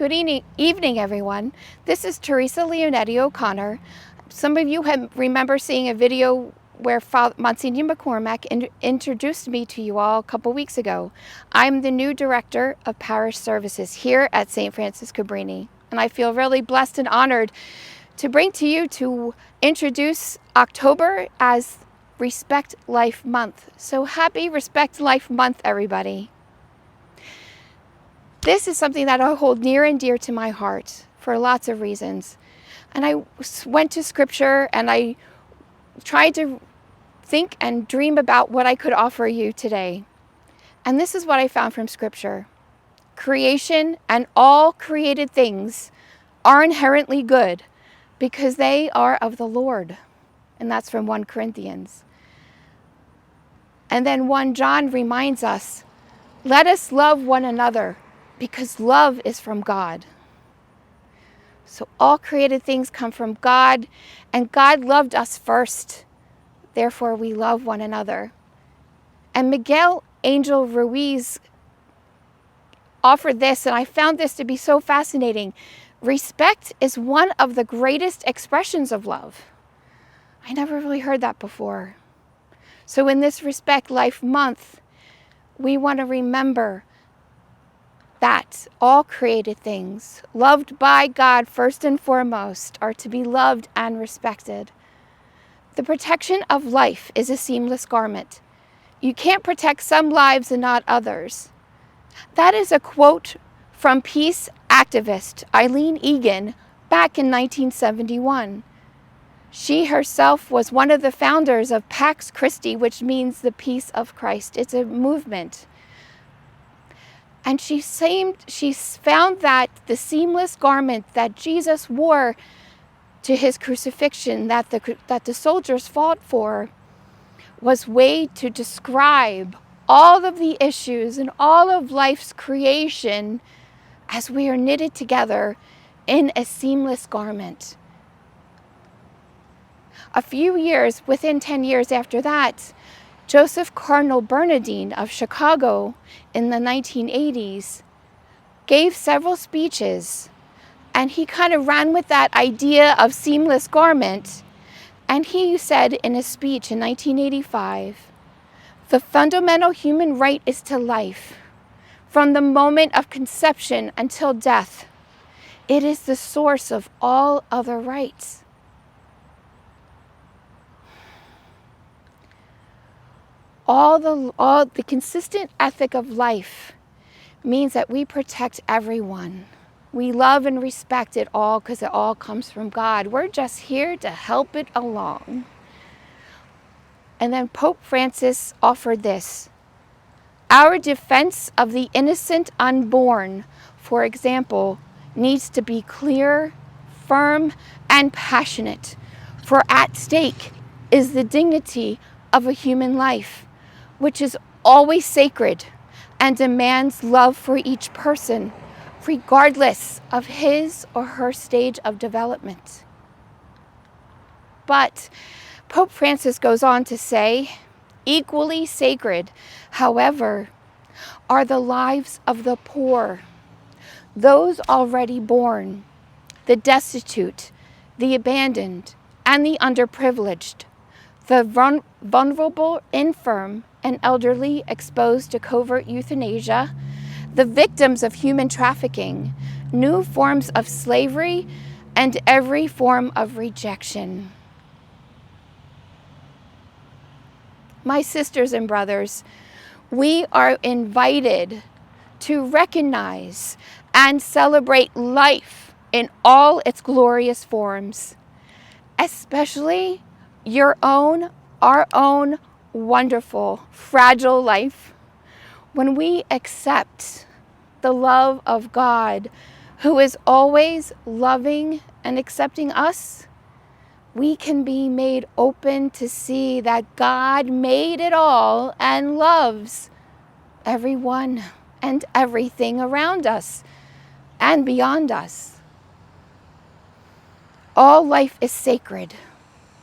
Good evening, everyone. This is Theresa Leonetti O'Connor. Some of you remember seeing a video where Monsignor McCormack introduced me to you all a couple weeks ago. I'm the new director of parish services here at St. Francis Cabrini, and I feel really blessed and honored to bring to you to introduce October as Respect Life Month. So happy Respect Life Month, everybody. This is something that I hold near and dear to my heart for lots of reasons. And I went to scripture and I tried to think and dream about what I could offer you today. And this is what I found from scripture. Creation and all created things are inherently good because they are of the Lord. And that's from 1 Corinthians. And then 1 John reminds us, let us love one another, because love is from God. So all created things come from God, and God loved us first. Therefore, we love one another. And Miguel Angel Ruiz offered this, and I found this to be so fascinating. Respect is one of the greatest expressions of love. I never really heard that before. So in this Respect Life Month, we want to remember that all created things, loved by God first and foremost, are to be loved and respected. The protection of life is a seamless garment. You can't protect some lives and not others. That is a quote from peace activist Eileen Egan back in 1971. She herself was one of the founders of Pax Christi, which means the peace of Christ. It's a movement. And she found that the seamless garment that Jesus wore to his crucifixion, that the soldiers fought for, was way to describe all of the issues and all of life's creation as we are knitted together in a seamless garment. A few years, within 10 years after that, Joseph Cardinal Bernardine of Chicago in the 1980s gave several speeches, and he kind of ran with that idea of seamless garment. And he said in his speech in 1985, the fundamental human right is to life, from the moment of conception until death. It is the source of all other rights. All the consistent ethic of life means that we protect everyone. We love and respect it all because it all comes from God. We're just here to help it along. And then Pope Francis offered this. Our defense of the innocent unborn, for example, needs to be clear, firm, and passionate. For at stake is the dignity of a human life, which is always sacred and demands love for each person, regardless of his or her stage of development. But Pope Francis goes on to say, equally sacred, however, are the lives of the poor, those already born, the destitute, the abandoned, and the underprivileged, the vulnerable, infirm, and elderly exposed to covert euthanasia, the victims of human trafficking, new forms of slavery, and every form of rejection. My sisters and brothers, we are invited to recognize and celebrate life in all its glorious forms, especially your own, our own wonderful, fragile life. When we accept the love of God, who is always loving and accepting us, we can be made open to see that God made it all and loves everyone and everything around us and beyond us. All life is sacred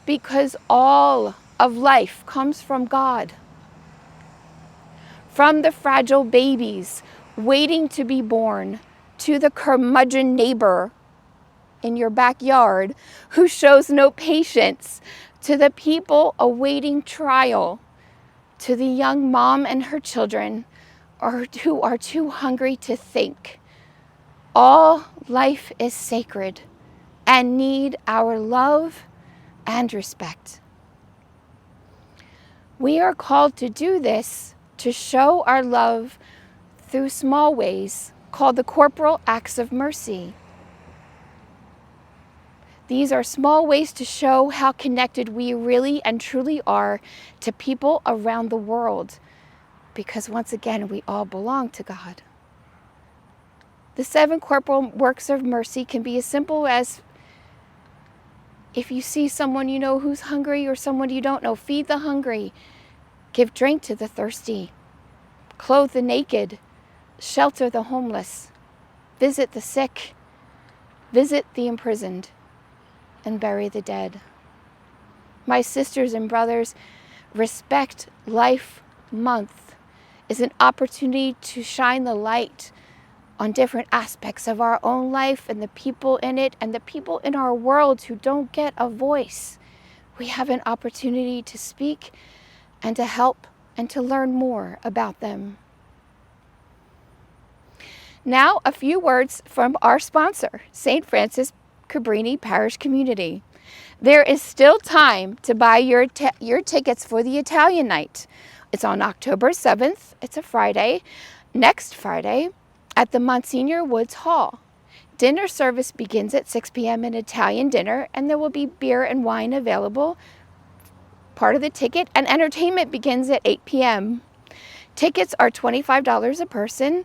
because all of life comes from God. From the fragile babies waiting to be born to the curmudgeon neighbor in your backyard who shows no patience, to the people awaiting trial, to the young mom and her children who are too hungry to think. All life is sacred and need our love and respect. We are called to do this, to show our love through small ways called the corporal acts of mercy. These are small ways to show how connected we really and truly are to people around the world, because once again, we all belong to God. The 7 corporal works of mercy can be as simple as, if you see someone you know who's hungry or someone you don't know, feed the hungry, give drink to the thirsty, clothe the naked, shelter the homeless, visit the sick, visit the imprisoned, and bury the dead. My sisters and brothers, Respect Life Month is an opportunity to shine the light on different aspects of our own life and the people in it and the people in our world who don't get a voice. We have an opportunity to speak and to help and to learn more about them. Now, a few words from our sponsor, St. Francis Cabrini Parish Community. There is still time to buy your tickets for the Italian night. It's on October 7th. It's a Friday, next Friday, at the Monsignor Woods Hall. Dinner service begins at 6 p.m. in Italian dinner, and there will be beer and wine available, part of the ticket, and entertainment begins at 8 p.m. Tickets are $25 a person.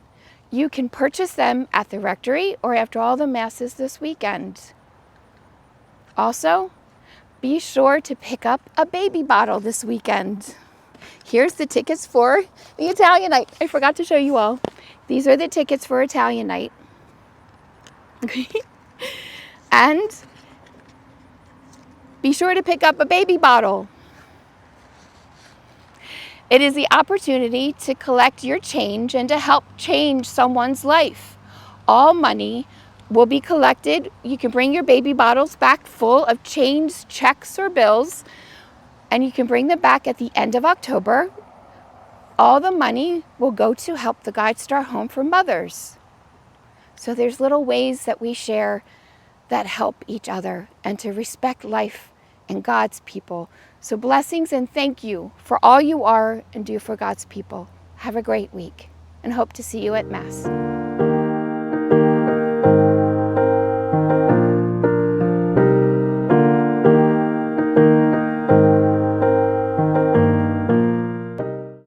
You can purchase them at the rectory or after all the masses this weekend. Also, be sure to pick up a baby bottle this weekend. Here's the tickets for the Italian night. I forgot to show you all. These are the tickets for Italian night. And be sure to pick up a baby bottle. It is the opportunity to collect your change and to help change someone's life. All money will be collected. You can bring your baby bottles back full of change, checks, or bills, and you can bring them back at the end of October. All the money will go to help the Guide Star Home for Mothers. So there's little ways that we share that help each other and to respect life and God's people. So blessings and thank you for all you are and do for God's people. Have a great week and hope to see you at Mass.